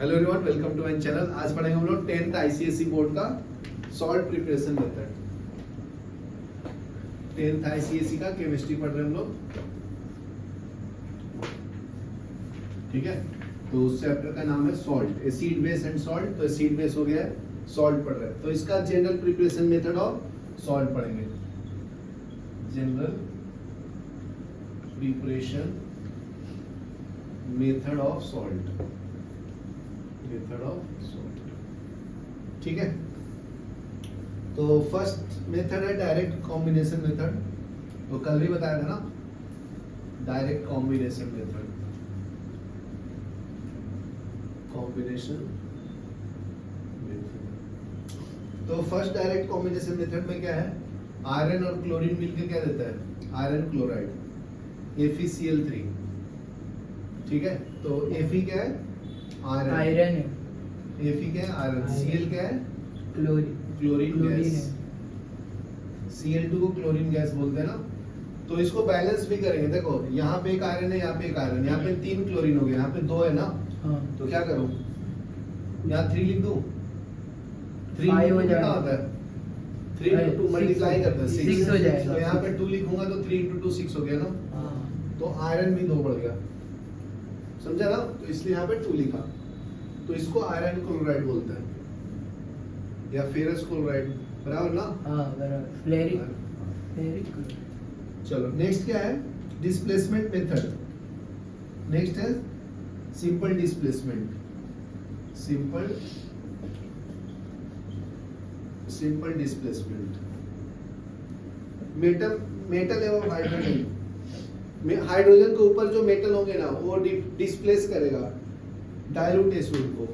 Hello everyone, welcome to my channel. आज पढ़ेंगे हम लोग 10th आईसीएसई बोर्ड का salt preparation method. 10th ICSE का केमिस्ट्री पढ़ रहे हैं हम लोग, ठीक है। तो उस चैप्टर का नाम है salt, acid base and salt. तो एसिड बेस हो गया है, सॉल्ट पढ़ रहे हैं। तो इसका general preparation method of salt पढ़ेंगे। General preparation method of salt, method of salt, ठीक है। तो फर्स्ट मेथड है डायरेक्ट कॉम्बिनेशन मेथड। तो कल भी बताया था ना, direct combination method, combination method. तो फर्स्ट डायरेक्ट कॉम्बिनेशन मेथड में क्या है, आयरन और क्लोरीन मिलकर क्या देता है, आयरन क्लोराइड, FeCl3, ठीक है। तो Fe क्या है, आयरन है, Fe क्या है, आयरन, Cl क्या है, क्लोरीन गैस, Cl2 को क्लोरीन गैस बोलते हैं ना। तो इसको बैलेंस भी करेंगे। देखो यहाँ पे एक आयरन है, यहाँ पे एक आयरन, यहाँ पे 3 क्लोरीन हो गया, यहाँ पे 2 है ना। तो क्या करूं, यहाँ 3 लिख दूं, 3 कितना होता है, 3 × 2 मल्टीप्लाई करते हैं 6 हो जाएगा। तो यहाँ पे 2 लिखूंगा तो 3 × 2 6 हो गया ना। तो आयरन भी 2 बढ़ गया, समझा ना। तो इसलिए यहाँ पे 2 लिखा। तो इसको आयरन क्लोराइड बोलते हैं या फेरस क्लोराइड, बराबर ना। बराबर। चलो नेक्स्ट क्या है, डिस्प्लेसमेंट मेथड। नेक्स्ट है simple displacement, simple displacement. Metal एवं हाइड्रोजन, हाइड्रोजन के ऊपर जो मेटल होंगे ना, वो डिस्प्लेस करेगा डाइल्यूट एसिड को,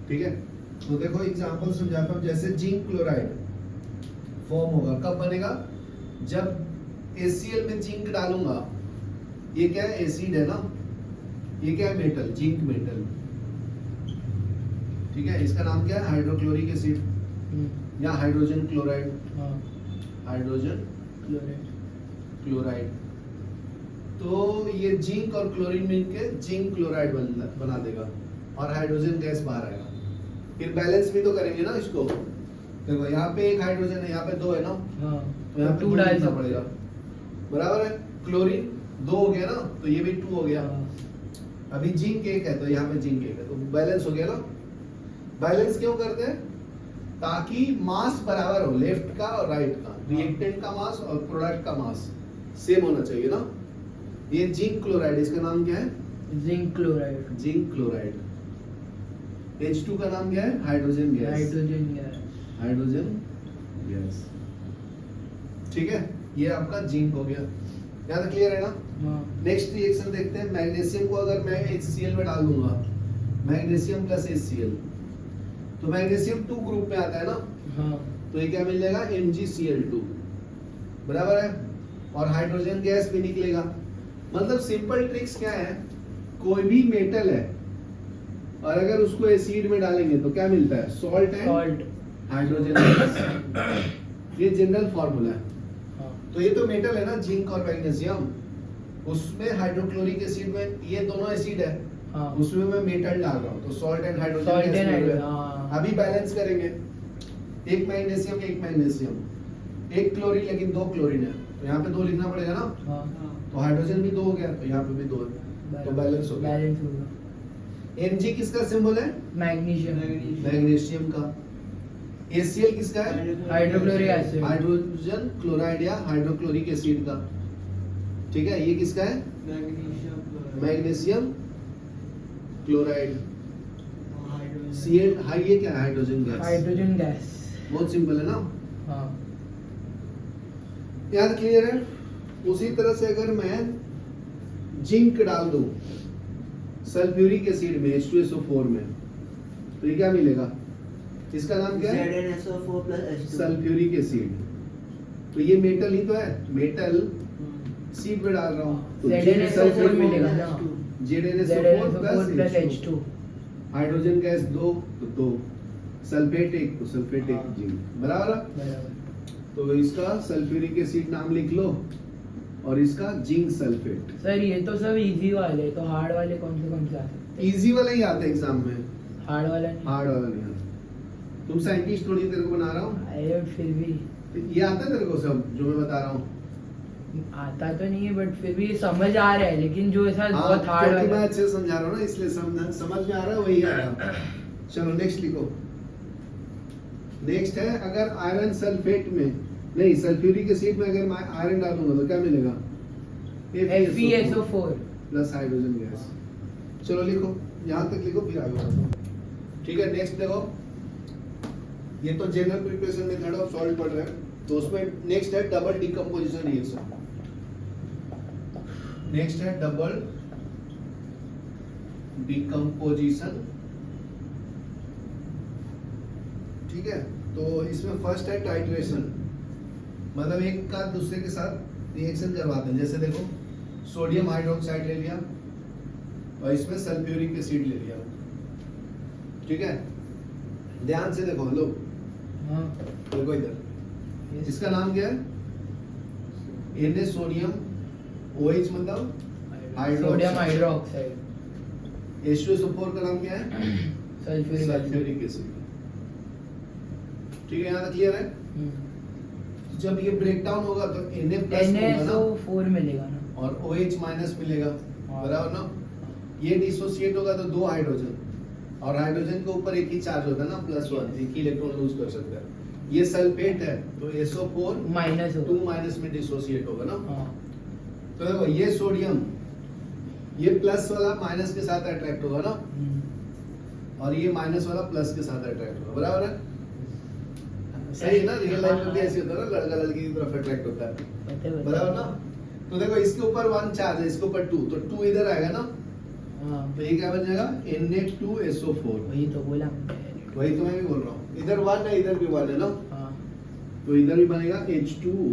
ठीक है। तो देखो एग्जांपल समझाता हूं। जैसे जिंक क्लोराइड फॉर्म होगा, कब बनेगा, जब HCl में जिंक डालूंगा। ये क्या है, एसिड है ना, ये क्या है, मेटल, जिंक मेटल, ठीक है। इसका नाम क्या है, हाइड्रोक्लोरिक एसिड या हाइड्रोजन क्लोराइड, हाइड्रोजन क्लोराइड। तो ये जिंक और क्लोरीन मिलके जिंक क्लोराइड बना देगा और हाइड्रोजन गैस बाहर आएगा। फिर बैलेंस भी तो करेंगे ना इसको। देखो यहाँ पे एक हाइड्रोजन है, यहाँ पे 2 है ना। तो यहाँ पे 2 डालना पड़ेगा, बराबर है। क्लोरीन 2 हो गया ना, तो ये भी 2 हो गया। अभी जिंक 1 है, तो यहाँ पे जिंक 1 है, तो बैलेंस हो गया ना। बैलेंस क्यों करते हैं, ताकि मास बराबर हो, लेफ्ट का और राइट का, रिएक्टेंट का मास और प्रोडक्ट का मास सेम होना चाहिए ना। ये जिंक क्लोराइड, इसका नाम क्या है, zinc chloride, zinc chloride. H2 का नाम क्या है, हाइड्रोजन गैस, हाइड्रोजन गैस, ठीक है। ये आपका जिंक हो गया, यहाँ तक क्लियर है ना। नेक्स्ट रिएक्शन देखते हैं। मैग्नीशियम को अगर मैं HCl में डाल दूंगा, मैग्नीशियम प्लस HCl, तो मैग्नीशियम 2 ग्रुप में आता है ना। तो ये क्या मिल जाएगा, MgCl2, बराबर है। और हाइड्रोजन गैस भी निकलेगा। मतलब सिंपल ट्रिक्स क्या है, कोई भी मेटल है और अगर उसको एसिड में डालेंगे तो क्या मिलता है, सॉल्ट एंड हाइड्रोजन गैस। ये जनरल फॉर्मूला है। तो ये तो मेटल है ना, जिंक और मैग्नीशियम, उसमें हाइड्रोक्लोरिक एसिड में ये दोनों एसिड है, उसमें मैं मेटल डाल रहा हूँ, तो सॉल्ट एंड हाइड्रोजन गैस। अभी बैलेंस करेंगे, एक मैग्नीशियम एक मैग्नीशियम, एक क्लोरीन लेकिन 2 क्लोरीन है, तो यहाँ पे 2 लिखना पड़ेगा ना। तो हाइड्रोजन भी 2 हो गया, तो यहाँ पे भी 2 है, तो बैलेंस हो गया। Mg किसका सिंबल है, मैग्नीशियम का। HCl किसका है, हाइड्रोक्लोरिक एसिड, हाइड्रोजन क्लोराइड या हाइड्रोक्लोरिक एसिड का, ठीक है। ये किसका है, मैग्नीशियम क्लोराइड। Cl, ये क्या है, हाइड्रोजन गैस, बहुत सिंपल है ना। याद क्लियर है। उसी तरह से अगर मैं जिंक डाल दूं सल्फ्यूरिक एसिड में, H2SO4 में, तो ये क्या मिलेगा, इसका नाम क्या है, सल्फ्यूरिक एसिड। तो ये मेटल ही तो है, मेटल सीड पे डाल रहा हूँ, तो ZnSO4 मिलेगा ना, ZnSO4 plus H2, hydrogen gas 2 तो 2, सल्फेट 1 तो सल्फेट 1 जिंक, बराबर। तो इसका सल्फ्यूरिक एसिड नाम लिख लो और इसका जिंक सल्फेट। सर ये तो सब इजी वाले, तो हार्ड वाले कौन से आते हैं? इजी वाले ही आते हैं एग्जाम में। हार्ड वाला नहीं। हार्ड वाला नहीं आता। तुम साइंटिस्ट थोड़ी, तेरे को बना रहा हूँ। अरे फिर भी ये आता है तेरे को सब जो मैं बता रहा हूँ? आता तो नहीं है बट फिर भी समझ आ रहा है, लेकिन जो ऐसा हाँ, बहुत हार्ड क्योंकि मैं वाला। अच्छे से समझा रहा हूँ ना, इसलिए समझ में आ रहा है, वही आ रहा है। चलो नेक्स्ट लिखो। नेक्स्ट है, अगर आयरन सल्फेट में नहीं, सल्फ्यूरिक एसिड में अगर मैं आयरन डालूंगा तो क्या मिलेगा? FeSO4 plus hydrogen gas. चलो लिखो, यहाँ तक लिखो फिर आगे बढ़ो। ठीक है, नेक्स्ट देखो। ये तो general preparation method of salt पढ़ रहे हैं, तो उसमें नेक्स्ट है डबल डिकम्पोजिशन रिएक्शन। नेक्स्ट है डबल डिकम्पोजिशन। ठीक है, तो इसमें फर्स्ट है टाइट्रेशन, मतलब एक का दूसरे के साथ रिएक्शन करवाते हैं। जैसे देखो, सोडियम हाइड्रोक्साइड ले लिया और इसमें सल्फ्यूरिक एसिड ले लिया। ठीक है, ध्यान से देखो लोग, हाँ देखो इधर, इसका नाम क्या है? Na सोडियम, OH मतलब सोडियम हाइड्रोक्साइड, H2SO4 का नाम क्या है? Sulphuric sulphuric acid. ठीक है, यहाँ तक क्लियर है? जब ये ब्रेक डाउन होगा तो Na प्लस NaSO4 मिलेगा ना, और OH माइनस मिलेगा, हाँ। बराबर ना? ये डिसोसिएट होगा तो दो हाइड्रोजन, और हाइड्रोजन के ऊपर एक ही चार्ज होता है ना, +1, एक ही इलेक्ट्रॉन लूज कर सकता है। ये सल्फेट है तो SO4 माइनस 2 माइनस में डिसोसिएट होगा ना। हाँ तो देखो, ये सोडियम, ये प्लस वाला माइनस के साथ अट्रैक्ट होगा ना, और ये माइनस वाला प्लस के साथ अट्रैक्ट होगा, बराबर है? सही है ना? रियल लाइफ में भी ऐसे होता है ना, लड़का लड़की की तरफ अट्रैक्ट होता है, बराबर ना? तो देखो, इसके ऊपर 1 चार्ज है, इसके ऊपर 2, तो 2 इधर आएगा ना, हाँ तो ये क्या बन जाएगा? Na2SO4। वही तो बोला। वही तो मैं भी बोल रहा हूँ, इधर 1 है, इधर भी 1 है ना, हाँ तो इधर भी बनेगा H2O।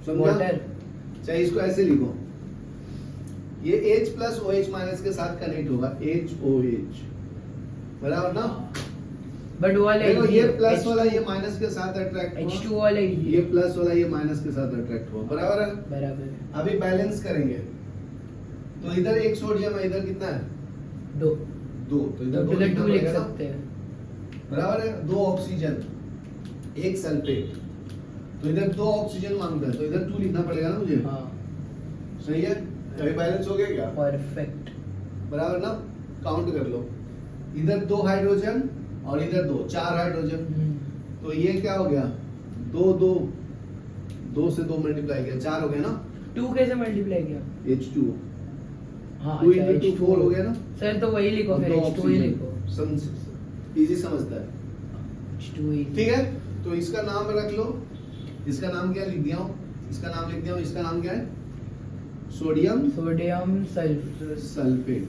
समझा? वाटर, चाहे इसको ऐसे लिखो, ये H प्लस OH माइनस के साथ कनेक्ट होगा, HOH, बराबर ना? बट वो वाला देखो, ये easy है, प्लस वाला ये माइनस के साथ अट्रैक्ट हुआ, H2 वाला easy ये है। प्लस वाला ये माइनस के साथ अट्रैक्ट हुआ, बराबर है? बराबर है। अभी बैलेंस करेंगे, तो इधर एक सोडियम है, इधर कितना है? 2 2, तो इधर तो 2 इधर लिखना 2 लिख पड़ेगा ना? सकते हैं। बराबर है? 2 ऑक्सीजन, एक सल्फेट, तो इधर 2 ऑक्सीजन मांगता है, तो इधर 2 लिखना पड़ेगा ना मुझे। हाँ सही है? अभी बैलेंस हो गया क्या? परफेक्ट। बराबर ना? काउंट कर लो, इधर 2 हाइड्रोजन और इधर 2, 4 हाइड्रोजन, तो ये क्या हो गया? 2 2 2 से 2 मल्टीप्लाई किया, 4 हो गया ना? 2 कैसे मल्टीप्लाई किया? H2O, हाँ 2 अच्छा, into 2 4 हो गया ना? सर तो वही लिखो फिर, दो H2 ही ऑक्सीजन। लिखो। इजी समझता है। H2 ही। ठीक है, तो इसका नाम रख लो, इसका नाम क्या लिख दिया हूँ, इसका नाम लिख दिया हूँ, इसका नाम क्या है? सोडियम सोडियम सल्फेट, सल्फेट,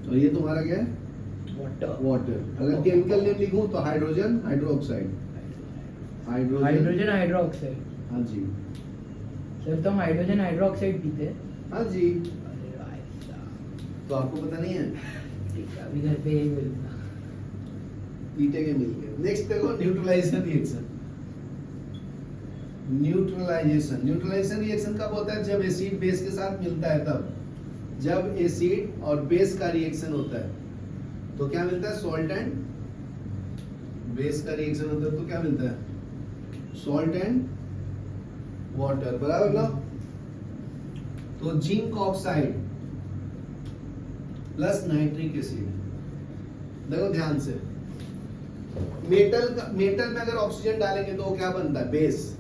और ये तुम्हारा क्या है? Water, water. अगर केमिकल नेम लिखूं तो हाइड्रोजन हाइड्रोक्साइड, हाइड्रोजन हाइड्रोक्साइड। हाँ जी, सर तो हम हाइड्रोजन हाइड्रोक्साइड पीते हैं। हाँ जी, अरे भाई साहब, तो आपको पता नहीं है? ठीक है, अभी घर पे यही मिलता। पीटे के मिल गए। नेक्स्ट देखो, न्यूट्रलाइजेशन रिएक्शन। न्यूट्रलाइजेशन रिएक्शन कब होता है? जब एसिड बेस के साथ मिलता है तब। जब एसिड और बेस का रिएक्शन होता है तो क्या मिलता है? सॉल्ट एंड बेस का रिएक्शन होता है तो क्या मिलता है? सॉल्ट एंड वाटर, बराबर ना? तो zinc oxide plus nitric acid, देखो ध्यान से, मेटल में अगर ऑक्सीजन डालेंगे तो वो क्या बनता है? बेस।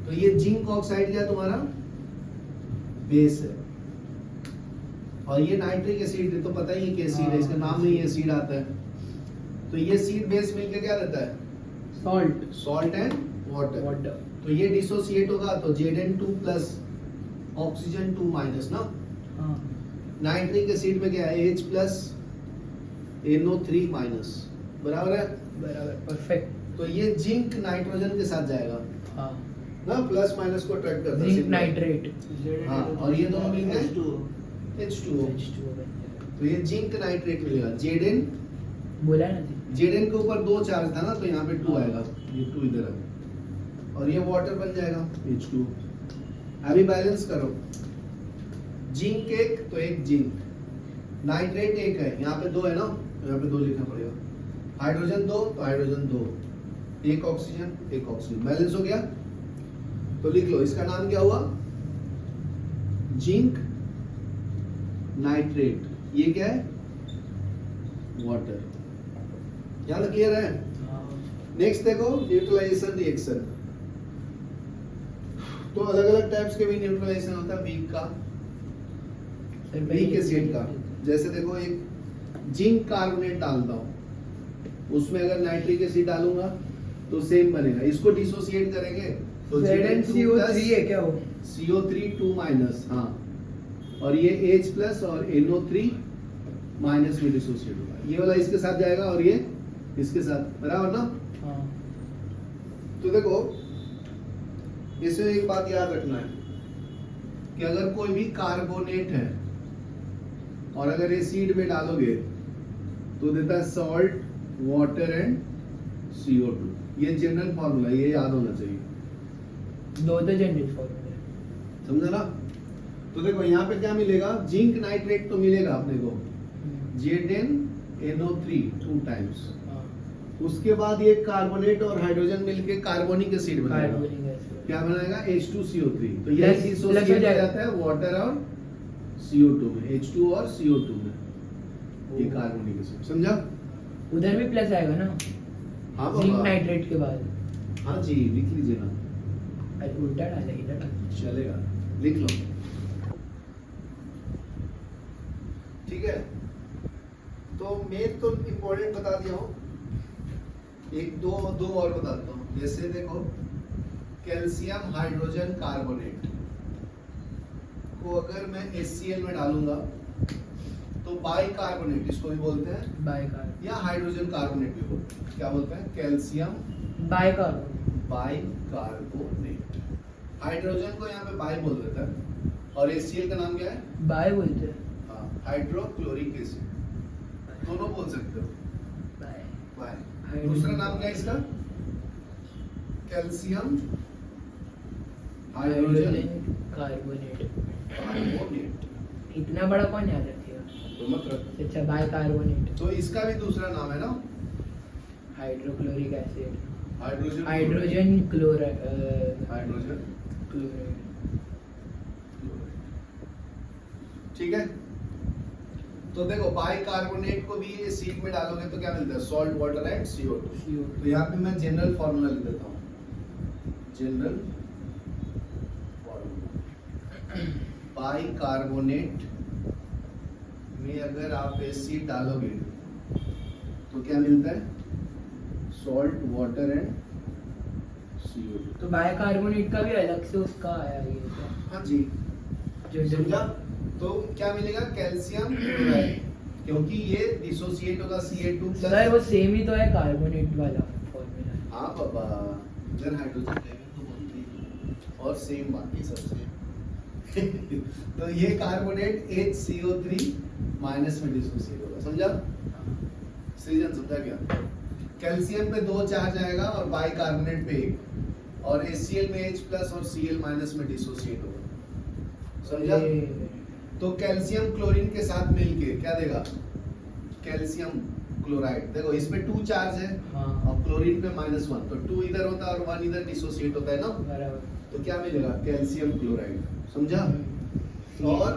तो ये जिंक ऑक्साइड क्या तुम्हारा? बेस है, और ये नाइट्रिक एसिड तो पता ही है कि एसिड है, इसका नाम में ही एसिड आता है। तो ये एसिड बेस मिलकर क्या रहता है? Salt and water. तो ये डिसोसिएट होगा तो Zn2 प्लस ऑक्सीजन 2 माइनस ना। हाँ नाइट्रिक एसिड में क्या है? H प्लस NO3 माइनस, बराबर है? बराबर, परफेक्ट। तो ये जिंक नाइट्रोजन के साथ जाएगा हाँ, ना, प्लस माइनस को अट्रैक्ट करता है। Zinc nitrate. हाँ, और ये दोनों मिलके H2O, H2O। तो ये जिंक नाइट्रेट मिलेगा। Zn, बोला ना जी। Zn के ऊपर 2 चार्ज था ना, तो यहाँ पे 2 आएगा, ये 2 इधर है, और ये वाटर बन जाएगा H2। अभी बैलेंस करो, जिंक एक तो एक जिंक, नाइट्रेट एक है, यहाँ पे 2 है ना, तो यहाँ पे 2 लिखना पड़ेगा। हाइड्रोजन 2 तो हाइड्रोजन 2, एक ऑक्सीजन एक ऑक्सीजन, बैलेंस हो गया। तो लिख लो, इसका नाम क्या हुआ? Zinc nitrate. ये क्या है? वाटर। यहाँ तक क्लियर है? नेक्स्ट देखो, न्यूट्रलाइजेशन रिएक्शन। तो अलग अलग टाइप्स के भी न्यूट्रलाइजेशन होता है वीक का, वीक एसिड का। जैसे देखो, एक जिंक कार्बोनेट डालता हूँ, उसमें अगर नाइट्रिक एसिड डालूंगा तो सेम बनेगा। इसको डिसोसिएट करेंगे तो ZnCO3 है क्या वो? CO3 2- हाँ, और ये H+ और NO3- में डिसोसिएट होगा। ये वाला इसके साथ जाएगा और ये इसके साथ, बराबर ना? हाँ। तो देखो, इसमें एक बात याद रखना है कि अगर कोई भी कार्बोनेट है और अगर एसिड में डालोगे तो देता है सॉल्ट, वाटर एंड CO2। ये जनरल फॉर्मूला, ये याद होना चाहिए। दो तो जनरल फॉर्मूला, समझा ना? तो देखो यहाँ पे क्या मिलेगा? जिंक नाइट्रेट तो मिलेगा अपने को, ZnNO3 2 टाइम्स। उसके बाद ये कार्बोनेट और हाइड्रोजन मिलके कार्बोनिक एसिड बनाएगा। क्या बनाएगा? H2CO3। तो ये डिसोसिएट हो जाता है वाटर और CO2 में, H2 और CO2 में, ये कार्बोनिक एसिड। समझा? उधर भी प्लस आएगा ना? हाँ जिंक बाबा, नाइट्रेट के बाद। हाँ जी, लिख लीजिए ना। अरे उल्टा डाला, इधर डाल। चलेगा, लिख लो। ठीक है, तो मैं तो इम्पोर्टेंट बता दिया हूँ, एक दो और बताता हूँ। जैसे देखो, कैल्शियम हाइड्रोजन कार्बोनेट को अगर मैं HCl में डालूंगा तो बाई कार्बोनेट, इसको भी बोलते हैं बाई कार्बोनेट, या हाइड्रोजन कार्बोनेट भी बोलते हैं। क्या बोलते हैं? Calcium by carbonate. By carbonate. Hydrogen को यहाँ पे बाई बोल देता है, और HCl का नाम क्या है? बाई बोलते हैं। हाँ, हाइड्रोक्लोरिक एसिड, दोनों बोल सकते हो। बाई। बाई। दूसरा नाम क्या है इसका? Calcium hydrogen carbonate. कार्बोनेट। इतना बड़ा कौन याद रखेगा? तो मत रख। अच्छा, बाई कार्बोनेट। तो इसका भी दूसरा नाम है ना, hydrochloric acid, hydrogen hydrogen chloride, hydrogen chloride. ठीक है। तो देखो, बाई कार्बोनेट को भी एसिड में डालोगे तो क्या मिलता है? Salt, water and CO2। तो यहाँ पे मैं जनरल फॉर्मूला लिख देता हूँ, जनरल फॉर्मूला। बाई कार्बोनेट में अगर आप एसिड डालोगे तो क्या मिलता है? Salt, water and CO2। तो बाई कार्बोनेट का भी अलग से उसका आया ये क्या? हाँ जी, जो समझा? तो क्या मिलेगा? कैल्शियम क्लोराइड, क्योंकि ये डिसोसिएट होगा Ca2+। सर वो सेम ही तो है कार्बोनेट वाला फॉर्मूला। हाँ बाबा, इधर हाइड्रोजन लेवल तो बनती है और सेम बाकी सब सेम। तो ये कार्बोनेट HCO3- में डिसोसिएट होगा। समझा? सृजन समझा क्या? कैल्शियम पे 2 चार्ज आएगा और बाई कार्बोनेट पे 1, और HCl में H+ और Cl- में डिसोसिएट होगा। समझा? तो कैल्शियम क्लोरीन के साथ मिलके क्या देगा? Calcium chloride. देखो, इसमें 2 चार्ज है, हाँ। और क्लोरीन पे -1, तो 2 इधर होता है और 1 इधर डिसोसिएट होता है ना, बराबर। तो क्या मिलेगा? Calcium chloride. समझा? और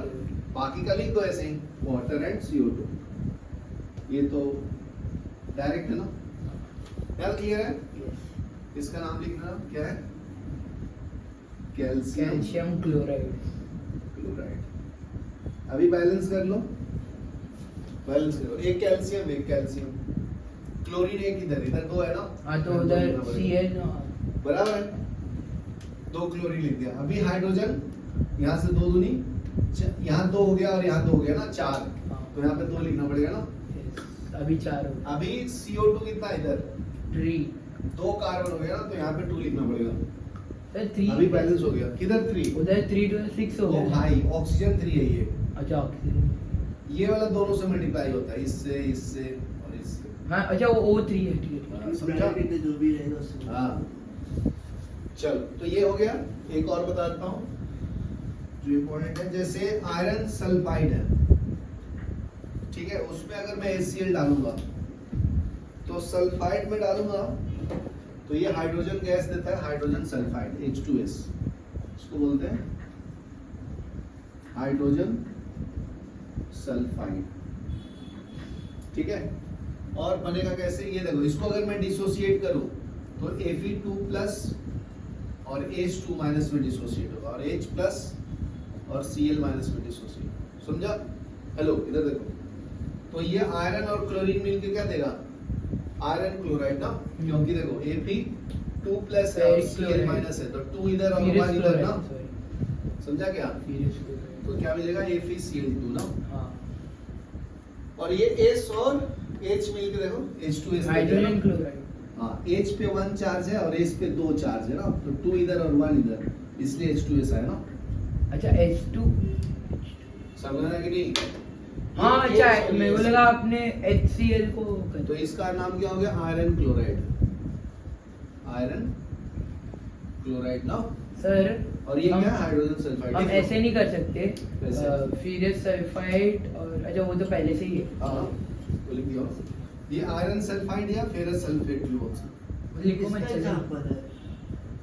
बाकी का लिख दो ऐसे ही, वाटर एंड CO2। ये तो डायरेक्ट है ना, क्या क्लियर है? इसका नाम लिखना क्या है? Calcium chloride. क्लोराइड। अभी बैलेंस कर लो, बैलेंस करो। एक कैल्शियम, एक कैल्शियम, क्लोरीन एक इधर, इधर 2 है ना, हाँ, तो उधर Cl बराबर है, 2 क्लोरीन लिख दिया। अभी हाइड्रोजन, यहाँ से 2 दूनी, यहाँ 2 हो गया और यहाँ 2 हो गया ना, 4। तो यहाँ पे 2 लिखना पड़ेगा ना। अभी 4 हो गया। अभी CO2 कितना इधर? 3। 2 कार्बन हो गया ना, तो यहाँ पे 2 लिखना पड़ेगा। सर 3 अभी बैलेंस हो गया। किधर 3? उधर 3 to 6 हो ओ गया। भाई, ऑक्सीजन 3 है ये। अच्छा, ऑक्सीजन। ये वाला दोनों से मल्टीप्लाई होता है, इससे इससे और इससे। हाँ, अच्छा वो O3 है, ठीक है। समझा? जो भी रहेगा उससे। हाँ, चलो, तो ये हो गया। एक और बताता हूँ जो इम्पोर्टेंट है। जैसे आयरन सल्फाइड है, ठीक है, उसमें अगर मैं HCl डालूंगा तो सल्फाइड में डालूंगा तो ये हाइड्रोजन गैस देता है, हाइड्रोजन सल्फाइड H2S, इसको बोलते हैं हाइड्रोजन सल्फाइड। ठीक है, और बनेगा कैसे, ये देखो, इसको अगर मैं डिसोसिएट करूं तो Fe2 प्लस और H2 माइनस में डिसोसिएट होगा और H प्लस और Cl माइनस में डिसोसिएट, समझा? हेलो, इधर देखो, तो ये आयरन और क्लोरीन मिलके क्या देगा, आयरन क्लोराइड ना, क्योंकि देखो Fe2 प्लस है और Cl माइनस है, तो 2 इधर और 1 इधर ना, समझा क्या? तो क्या मिलेगा, FeCl2 ना। हाँ। और ये S और H मिलके देखो H2S हाइड्रोजन क्लोराइड। हाँ, H पे 1 चार्ज है और S पे 2 चार्ज है ना, तो 2 इधर और 1 इधर, इसलिए H2S आया ना। अच्छा H2 समझना कि नहीं? हाँ ये अच्छा, H और मेरे को S। लगा आपने HCl को तो इसका नाम क्या हो गया, आयरन क्लोराइड, आयरन क्लोराइड ना। सर और ये हम- क्या है, हाइड्रोजन सल्फाइड। हम ऐसे नहीं कर सकते, कैसे? फेरस सल्फाइड और अच्छा वो तो पहले से ही है। हाँ, तो लिख दिया, ये आयरन सल्फाइड या फेरस सल्फेट भी बोल सकते लिखो मत चलो। हैं।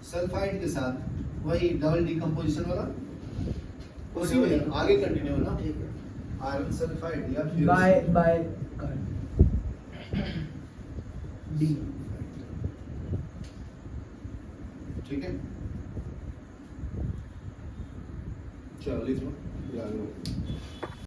सल्फाइड के साथ वही डबल डिकम्पोजिशन वाला, उसी में आगे कंटिन्यू है ना। ठीक है। आयरन सल्फाइड या बाय फेरस बाय डी